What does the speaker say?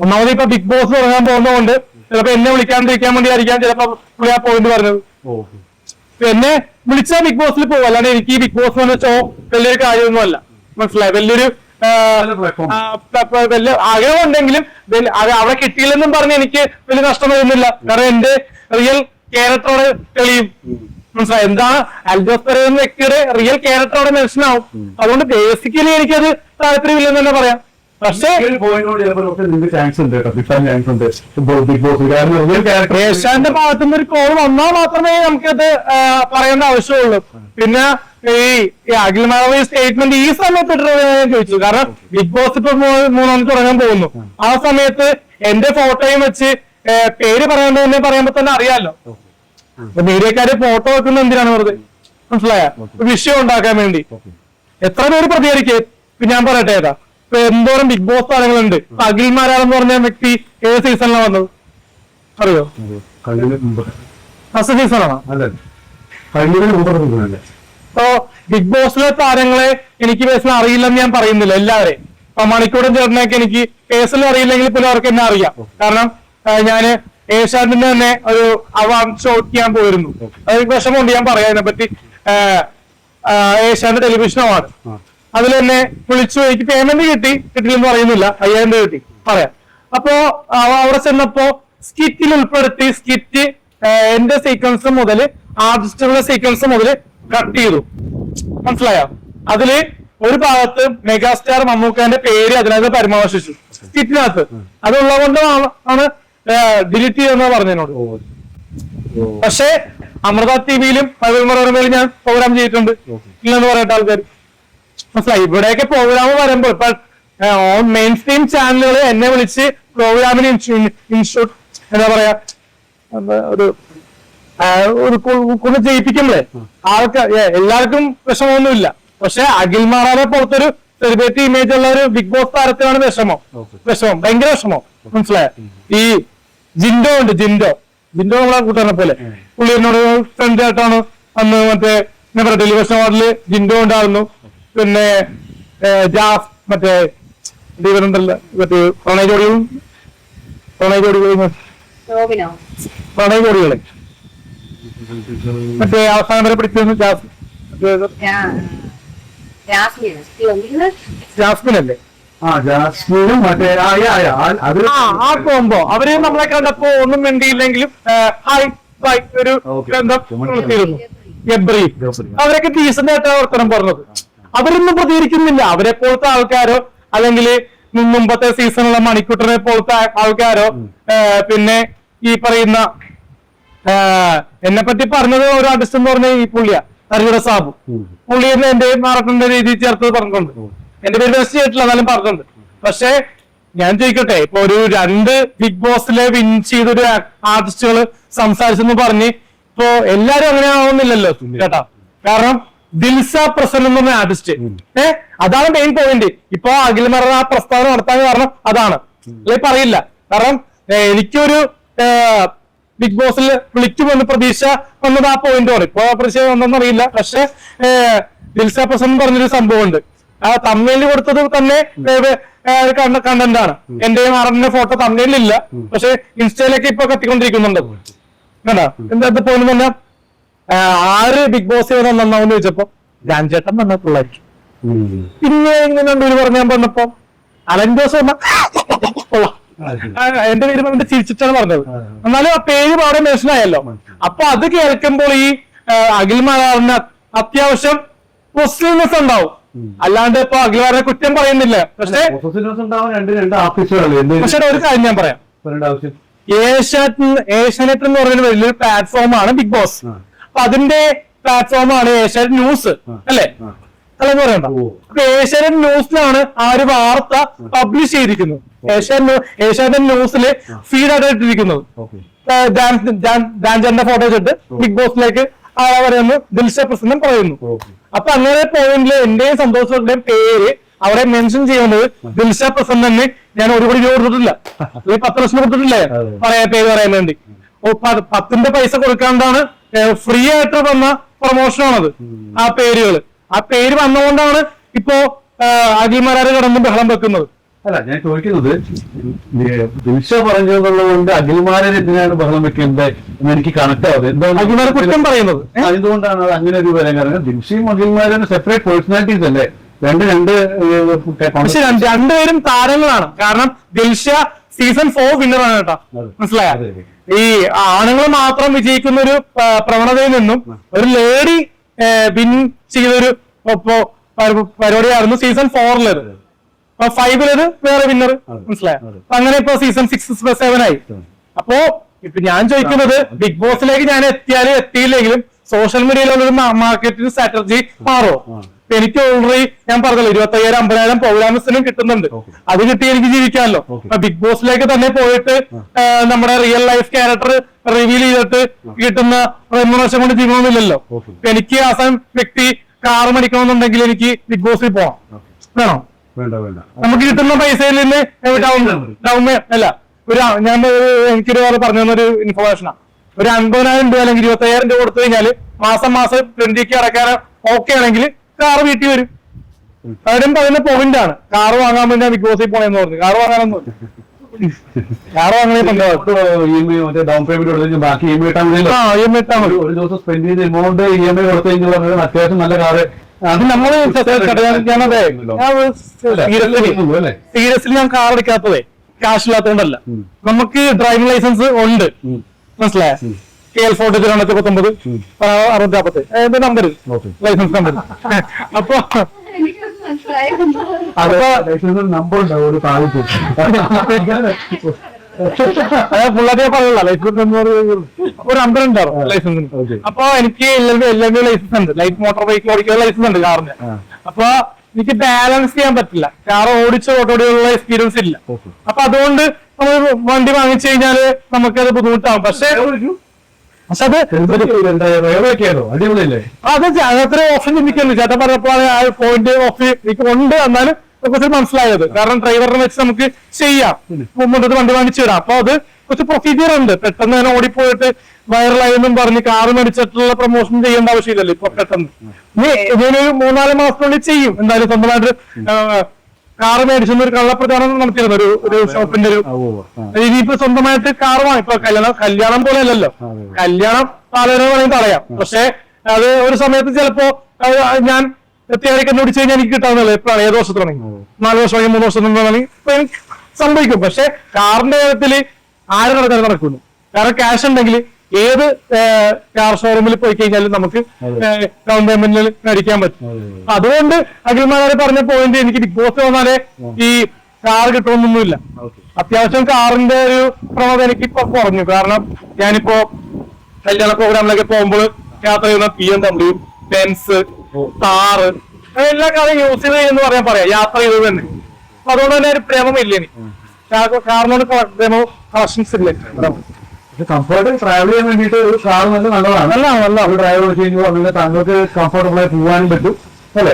ഒന്നാമത് ഇപ്പൊ big boss തുടങ്ങാൻ പോകുന്നതുകൊണ്ട് ചിലപ്പോ എന്നെ വിളിക്കാണ്ടിരിക്കാൻ വേണ്ടി ആയിരിക്കാം ചിലപ്പോ പുള്ളി ആ പോയിന്റ് പറഞ്ഞത്. എന്നെ വിളിച്ചാൽ ബിഗ് ബോസിൽ പോകും, അല്ലാണ്ട് എനിക്ക് ഈ ബിഗ് ബോസ് എന്ന് വെച്ചോ വലിയൊരു കാര്യമൊന്നും അല്ല. മനസ്സിലായി? വലിയൊരു വലിയ ആഗ്രഹം ഉണ്ടെങ്കിലും അവിടെ കിട്ടിയില്ലെന്നും പറഞ്ഞ് എനിക്ക് വലിയ നഷ്ടം വരുന്നില്ല. കാരണം എന്റെ റിയൽ ക്യാരക്ടറോട് തെളിയും. മനസ്സിലായി? എന്താണ് അൽജോസ് പെരേര എന്ന വ്യക്തിയുടെ റിയൽ ക്യാരക്ടറോടെ മനസ്സിലാവും. അതുകൊണ്ട് ബേസിക്കലി എനിക്കത് താല്പര്യമില്ലെന്ന് തന്നെ പറയാം. പക്ഷേ ഏഷ്യാന്റെ ഭാഗത്തുനിന്ന് ഒരു കോൾ വന്നാൽ മാത്രമേ നമുക്കത് പറയേണ്ട ആവശ്യമുള്ളൂ. പിന്നെ ഈ അഖിൽമാരായ സ്റ്റേറ്റ്മെന്റ് ഈ സമയത്ത് ഞാൻ ചോദിച്ചു. കാരണം ബിഗ് ബോസ് ഇപ്പൊ 3 തുടങ്ങാൻ പോകുന്നു. ആ സമയത്ത് എന്റെ ഫോട്ടോയും വെച്ച് പേര് പറയേണ്ടതെന്നെ പറയുമ്പോ തന്നെ അറിയാലോ. മീഡിയക്കാര് ഫോട്ടോ വെക്കുന്ന എന്തിനാണ് വെറുതെ? മനസ്സിലായ? വിഷയം ഉണ്ടാക്കാൻ വേണ്ടി. എത്ര പേര് പ്രതികരിക്കേ? ഞാൻ പറയട്ടെ, ഏതാ ഇപ്പൊ എന്തോരം ബിഗ് ബോസ് താരങ്ങളുണ്ട്. അഖിൽമാരാണെന്ന് പറഞ്ഞ വ്യക്തി ഏത് സീസണിലാണ് വന്നത് അറിയോ? ഫസ്റ്റ് സീസണാണോ? അപ്പോ ബിഗ് ബോസിലെ താരങ്ങളെ എനിക്ക് പേഴ്സണൽ അറിയില്ലെന്ന് ഞാൻ പറയുന്നില്ല. എല്ലാവരെയും മണിക്കൂറും ചേർന്നൊക്കെ എനിക്ക് പേഴ്സണൽ അറിയില്ലെങ്കിൽ പോലും അവർക്ക് എന്നെ അറിയാം. കാരണം ഞാന് ഏഷ്യാനെറ്റിന് തന്നെ ഒരു അവാർഡ് ഷോ ചെയ്യാൻ പോയിരുന്നു. അതൊരു വിഷമമുണ്ട് ഞാൻ പറയാം അതിനെപ്പറ്റി. ഏഷ്യാനെറ്റ് ടെലിവിഷൻ അവാർഡ് അതിൽ തന്നെ വിളിച്ചു. എനിക്ക് പേയ്മെന്റ് കിട്ടില്ലെന്ന് പറയുന്നില്ല, 5000 രൂപ കിട്ടി പറയാം. അപ്പോ അവിടെ ചെന്നപ്പോ സ്കിറ്റിൽ ഉൾപ്പെടുത്തി. സ്കിറ്റ് എന്റെ സീക്വൻസ് മുതൽ ആർട്ടിസ്റ്റുകളുടെ സീക്വൻസ് മുതൽ കട്ട് ചെയ്തു. മനസ്സിലായോ? അതില് ഒരു ഭാഗത്ത് മെഗാസ്റ്റാർ മമ്മൂക്കാന്റെ പേര് അതിനകത്ത് പരാമർശിച്ചു സ്കിറ്റിനകത്ത്. അതുള്ളത് കൊണ്ട് ആണ് ഡിലീറ്റ് ചെയ്യുന്ന പറഞ്ഞതിനോട്. പക്ഷെ അമൃത ടിവിയിലും മനോരമയിലും ഞാൻ പ്രോഗ്രാം ചെയ്തിട്ടുണ്ട്. ഇല്ലെന്ന് പറയട്ടെ ആൾക്കാർ. മനസ്സിലായി? ഇവിടെയൊക്കെ പ്രോഗ്രാം വരുമ്പോൾ ഇപ്പൊ മെയിൻ സ്ട്രീം ചാനലുകൾ എന്നെ വിളിച്ച് പ്രോഗ്രാമിന് ഇൻഷൂട്ട് എന്താ പറയാ ഒരു ജയിപ്പിക്കുമ്പോഴേ എല്ലാവർക്കും വിഷമമൊന്നുമില്ല. പക്ഷെ അഖിൽമാരാനെ പോലത്തൊരു സെലിബ്രിറ്റി ഇമേജ് ഉള്ള ഒരു ബിഗ് ബോസ് താരത്തിനാണ് വിഷമം. ഭയങ്കര വിഷമം. മനസ്സിലായ? ഈ ജിൻഡോ ഉണ്ട്, ജിൻഡോ നമ്മളെ കൂട്ടുകാരനെ പോലെ. പുള്ളി എന്നോട് ഫ്രണ്ട് ആയിട്ടാണ് അന്ന് മറ്റേ എന്താ പറയാ ടെലിവിഷൻ അവാർഡില് ജിൻഡോ ഉണ്ടായിരുന്നു. പിന്നെ മറ്റേ ഇവരുണ്ടല്ലോ മറ്റേ പ്രണയജോഡികളെ മറ്റേ അവസാനം വരെ പിടിച്ചിരുന്നു ജാസ്മിൻ അല്ലേ? ആ കോമ്പോ അവര് നമ്മളെ കണ്ടപ്പോ ഒന്നും വേണ്ടിയില്ലെങ്കിലും ഹായ് ബൈ ഒരു ബന്ധം ഗബ്രി അവരൊക്കെ ഡീസന്റ് ആയിട്ടാണ് വർത്തനം പറഞ്ഞത്. അവരൊന്നും പ്രതികരിക്കുന്നില്ല. അവരെ പോലത്തെ ആൾക്കാരോ അല്ലെങ്കിൽ മുമ്പത്തെ സീസണിലുള്ള മണിക്കൂട്ടനെ പോലത്തെ ആൾക്കാരോ പിന്നെ ഈ പറയുന്ന എന്നെ പറ്റി പറഞ്ഞത് ഒരു ആർട്ടിസ്റ്റ് എന്ന് പറഞ്ഞ ഈ പുള്ളിയാ ഹരിയുടെ സാബു. പുള്ളിയെന്ന് എന്റെ മാറത്തിന്റെ രീതിയിൽ ചേർത്തത് പറഞ്ഞിട്ടുണ്ട്. എന്റെ പേര് വെസ്റ്റ് ചെയ്തിട്ടില്ല, എന്നാലും പറഞ്ഞിട്ടുണ്ട്. പക്ഷെ ഞാൻ ചോദിക്കട്ടെ, ഇപ്പൊ ഒരു 2 ബിഗ് ബോസിലെ വിൻ ചെയ്തൊരു ആർട്ടിസ്റ്റുകൾ സംസാരിച്ചെന്ന് പറഞ്ഞ് ഇപ്പൊ എല്ലാരും അങ്ങനെ ആവുന്നില്ലല്ലോ കേട്ടാ. കാരണം ദിൽസ പ്രസन्न എന്ന് പറഞ്ഞ ആർട്ടിസ്റ്റ് അതാണ് മെയിൻ പോയിന്റ്. ഇപ്പൊ അഖിൽമാരാർ ആ പ്രസ്താവന നടത്താൻ കാരണം അതാണ്. അല്ലെ പറയില്ല. കാരണം എനിക്കൊരു ബിഗ് ബോസിൽ വിളിക്കുമെന്ന് പ്രതീക്ഷ വന്നത് ആ പോയിന്റാണ്. ഇപ്പൊ പ്രതീക്ഷ വന്നെന്ന് അറിയില്ല. പക്ഷെ ദിൽസ പ്രസन्न പറഞ്ഞൊരു സംഭവം ഉണ്ട്. ആ തമിഴിൽ കൊടുത്തത് തന്നെ കണ്ടന്റ് ആണ്. എന്റെയും ആറിന്റെ ഫോട്ടോ തമിഴിലില്ല, പക്ഷെ ഇൻസ്റ്റയിലൊക്കെ ഇപ്പൊ കത്തിക്കൊണ്ടിരിക്കുന്നുണ്ട്. കേട്ടാ എന്താ പോയിന്റ് തന്നെ ആര് ബിഗ് ബോസ് നന്നാവെന്ന് ചോദിച്ചപ്പോ രാംചേട്ടൻ നന്നായിട്ടുള്ളായിരിക്കും. പിന്നെ ഇങ്ങനെ രണ്ടുപേര് പറഞ്ഞാൽ പറഞ്ഞപ്പോ അലഞ്ചോസ് എന്റെ പേര് പറഞ്ഞിട്ട് ചിരിച്ചിട്ടാണ് പറഞ്ഞത്. എന്നാലും ആ പേര് അവിടെ മെൻഷൻ ആയല്ലോ. അപ്പൊ അത് കേൾക്കുമ്പോൾ ഈ അഖിൽമാരാറിന് അത്യാവശ്യം പോസിറ്റീവ്നെസ് ഉണ്ടാവും. അല്ലാണ്ട് ഇപ്പൊ അഖിൽമാരാറിനെ കുറ്റം പറയുന്നില്ല. പക്ഷെ ഒരു കാര്യം ഞാൻ പറയാം. ഏഷ്യാനെറ്റ് എന്ന് പറയുന്ന വലിയൊരു പ്ലാറ്റ്ഫോമാണ് ബിഗ് ബോസ്. അപ്പൊ അതിന്റെ പ്ലാറ്റ്ഫോമാണ് ഏഷ്യാനെറ്റ് ന്യൂസ് അല്ലെ? അല്ലെന്ന് പറയണ്ട. അപ്പൊ ഏഷ്യാനെറ്റ് ന്യൂസിലാണ് ആ ഒരു വാർത്ത പബ്ലിഷ് ചെയ്തിരിക്കുന്നത്. ഏഷ്യാനെറ്റ് ന്യൂസില് ഫീഡായിട്ട് ഇട്ടിരിക്കുന്നത്. ഡാൻജറിന്റെ ഫോട്ടോ വെച്ചിട്ട് ബിഗ് ബോസിലേക്ക് പറയുന്നു ദിൽഷ പ്രസന്നൻ പറയുന്നു. അപ്പൊ അങ്ങനെ പോയിന്റില് എന്റെയും സന്തോഷത്തിന്റെയും പേര് അവിടെ മെൻഷൻ ചെയ്യുന്നത് ദിൽഷ പ്രസന്നന് ഞാൻ 1 കോടി രൂപ കൊടുത്തിട്ടില്ല, 10 ലക്ഷം കൊടുത്തിട്ടില്ലേ പേര് പറയാൻ വേണ്ടി. 10ന്റെ പൈസ കൊടുക്കാണ്ടാണ് ഫ്രീ ആയിട്ട് വന്ന പ്രൊമോഷനാണത്. ആ പേരുകള് ആ പേര് വന്നുകൊണ്ടാണ് ഇപ്പോ അഖിൽമാരാർ കിടന്ന് ബഹളം വെക്കുന്നത്. അല്ല ഞാൻ ചോദിക്കുന്നത് ദിൽഷ പറഞ്ഞതുള്ളത് കൊണ്ട് അഖിൽമാരൻ എന്തിനാണ് ബഹളം വെക്കുന്നത് എന്ന് എനിക്ക് കണക്ട് ആവുന്നത്. എന്താണ് അഖിൽമാരെ കുറ്റം പറയുന്നത്? എന്തുകൊണ്ടാണ് അത് അങ്ങനെ ഒരു വരാൻ കാരണം? ദിൽഷയും അഖിൽമാരും സെപ്പറേറ്റ് പേഴ്സണാലിറ്റീസ് അല്ലേ? രണ്ട് പക്ഷെ രണ്ടുപേരും താരങ്ങളാണ്. കാരണം ദിൽഷ സീസൺ 4 വിന്നറാണ് കേട്ടോ, മനസ്സിലായോ? ഈ ആണുങ്ങൾ മാത്രം വിജയിക്കുന്ന ഒരു പ്രവണതയിൽ നിന്നും ഒരു ലേഡി വിൻ ചെയ്തൊരു പരിപാടിയായിരുന്നു സീസൺ 4 അപ്പൊ 5 വേറെ വിന്നർ, മനസ്സിലായോ? അങ്ങനെ ഇപ്പൊ സീസൺ 6/7 ആയി. അപ്പോ ഇപ്പൊ ഞാൻ ചോദിക്കുന്നത് ബിഗ് ബോസിലേക്ക് ഞാൻ എത്തിയാലും എത്തിയില്ലെങ്കിലും സോഷ്യൽ മീഡിയയിലുള്ള ഒരു മാർക്കറ്റിംഗ് സ്ട്രാറ്റജി മാറോ? എനിക്ക് ഓൾറെഡി ഞാൻ പറഞ്ഞല്ലോ 25,000-50,000 പ്രോഗ്രാംസിനും കിട്ടുന്നുണ്ട്. അത് കിട്ടി എനിക്ക് ജീവിക്കാമല്ലോ. ബിഗ് ബോസിലേക്ക് തന്നെ പോയിട്ട് നമ്മുടെ റിയൽ ലൈഫ് ക്യാരക്ടർ റിവീൽ ചെയ്തിട്ട് കിട്ടുന്ന റെമ്യൂണറേഷൻ കൊണ്ട് ജീവിക്കണമെന്നില്ലല്ലോ. എനിക്ക് ആസാം വ്യക്തി കാർ മേടിക്കണമെന്നുണ്ടെങ്കിൽ എനിക്ക് ബിഗ് ബോസിൽ പോവാം, വേണോ? നമുക്ക് കിട്ടുന്ന പൈസയിൽ നിന്ന് ഡൗൺ അല്ല ഞാൻ എനിക്കൊരു പറഞ്ഞു തന്നൊരു ഇൻഫർമേഷനാണ്. ഒരു 50,000 രൂപ അല്ലെങ്കിൽ 25,000 രൂപ കൊടുത്തു കഴിഞ്ഞാൽ മാസം 20K അടക്കാൻ ഓക്കെ ആണെങ്കിൽ കാറ് വീട്ടിൽ വരും. അവരും പറയുന്ന പോയിന്റ് ആണ്. കാറ് വാങ്ങാൻ വേണ്ടി ബിഗ് ബോസിൽ പോണെന്ന് പറഞ്ഞു. കാറ് വാങ്ങാനൊന്നും കാറ് വാങ്ങണേ ഡൗൺ പേയ്മെന്റ് ബാക്കി EMI ഇട്ടാൽ മതി. ഒരു ദിവസം സ്പെൻഡ് ചെയ്ത് എമൗണ്ട് EMI കൊടുത്തു കഴിഞ്ഞാൽ അത്യാവശ്യം നല്ല കാറ്. അത് നമ്മള് സീരിയസ്ലി ഞാൻ കാർ എടുക്കാത്തതേ ക്യാഷ് ഇല്ലാത്തതുകൊണ്ടല്ല. നമുക്ക് ഡ്രൈവിംഗ് ലൈസൻസ് ഉണ്ട്, മനസ്സിലായ? KL 40 60 number license number. അപ്പൊ നമ്പർ ഉണ്ടാവും ഒരു പിള്ളേരെ പറയുള്ള ലൈസൻസ് ഒരു നമ്പർ ഉണ്ടാവും ലൈസൻസിന്. അപ്പൊ എനിക്ക് LMV ലൈസൻസ് ഉണ്ട്, ലൈറ്റ് മോട്ടോർ വെഹിക്കിൾ ഓടിക്കുന്ന ലൈസൻസ് ഉണ്ട് കാറിന്. അപ്പൊ എനിക്ക് ബാലൻസ് ചെയ്യാൻ പറ്റില്ല, കാർ ഓടിയുള്ള എക്സ്പീരിയൻസ് ഇല്ല. അപ്പൊ അതുകൊണ്ട് നമ്മൾ വണ്ടി വാങ്ങിച്ചു കഴിഞ്ഞാല് നമുക്കത് ബുദ്ധിമുട്ടാവും. പക്ഷെ അത് അത്ര ഓപ്ഷൻ ചിന്തിക്കുന്നു. ചേട്ടൻ പറഞ്ഞപ്പോഴാണ് ആ പോയിന്റ് ഓഫ് എനിക്ക് ഉണ്ട് എന്നാലും കുറച്ച് മനസ്സിലായത്. കാരണം ഡ്രൈവറിനെ വെച്ച് നമുക്ക് ചെയ്യാം, മുമ്പോട്ട് വണ്ടി വാങ്ങിച്ചു തരാം. അപ്പൊ അത് കുറച്ച് പ്രൊസീജിയർ ഉണ്ട്. പെട്ടെന്ന് തന്നെ ഓടിപ്പോയിട്ട് വൈറലായെന്നും പറഞ്ഞ് കാറ് മേടിച്ചിട്ടുള്ള പ്രൊമോഷൻ ചെയ്യേണ്ട ആവശ്യമില്ലല്ലോ ഇപ്പൊ. പെട്ടെന്ന് ഇതൊരു 3-4 മാസത്തിനുള്ളിൽ ചെയ്യും എന്തായാലും. സ്വന്തമായിട്ട് കാറ് മേടിച്ചെന്ന് ഒരു കള്ളപ്രചാരണം നടത്തിയിരുന്നു ഒരു ഷോപ്പിന്റെ ഒരു. ഇനിയിപ്പോ സ്വന്തമായിട്ട് കാറ് വാങ്ങി. ഇപ്പൊ കല്യാണം പോലെ അല്ലല്ലോ, കല്യാണം ആലോചന വേണമെങ്കിൽ പറയാം. പക്ഷെ അത് ഒരു സമയത്ത് ചിലപ്പോ ഞാൻ എത്തിയാലേക്ക് കണ്ടുപിടിച്ച് കഴിഞ്ഞാൽ എനിക്ക് കിട്ടാവുന്നല്ലോ. എപ്പോഴാണ്, ഏത് വർഷത്തിലാണെങ്കിൽ 4 വർഷമാണെങ്കിൽ 3 വർഷം നിന്നാണെങ്കിൽ സംഭവിക്കും. പക്ഷെ കാറിന്റെ കാര്യത്തില് ആരും നടക്കാതെ നടക്കുന്നു. കാരണം ക്യാഷ് ഉണ്ടെങ്കിൽ ഏത് കാർ ഷോറൂമിൽ പോയി കഴിഞ്ഞാലും നമുക്ക് ഡൗൺ പേയ്മെന്റിൽ മേടിക്കാൻ പറ്റും. അതുകൊണ്ട് അഖിൽമാരെ പറഞ്ഞ പോയിന്റ് എനിക്ക് ബിഗ് ബോസ് വന്നാലേ ഈ കാർ കിട്ടുമെന്നൊന്നുമില്ല. അത്യാവശ്യം കാറിന്റെ ഒരു പ്രവണത എനിക്ക് ഇപ്പൊ കുറഞ്ഞു. കാരണം ഞാനിപ്പോ കല്യാണ പ്രോഗ്രാമിലൊക്കെ പോകുമ്പോൾ യാത്ര ചെയ്യുന്ന BMW, Benz, താറ് എല്ലാ കാറും യൂസ് ചെയ്ത് എന്ന് പറയാം യാത്ര ചെയ്തത് തന്നെ. അപ്പൊ അതുകൊണ്ട് തന്നെ ഒരു പ്രേമമില്ല എനിക്ക് കാറിനോട് പ്രേമവും കളക്ഷൻസ് ഇല്ല. കംഫർട്ട് ട്രാവൽ ചെയ്യാൻ വേണ്ടിയിട്ട് ഒരു കാർ നല്ലതാണ്. ഡ്രൈവർ വെച്ച് കഴിഞ്ഞാൽ താങ്കൾക്ക് കംഫർട്ടബിൾ ആയി പോകാനും പറ്റും അല്ലേ?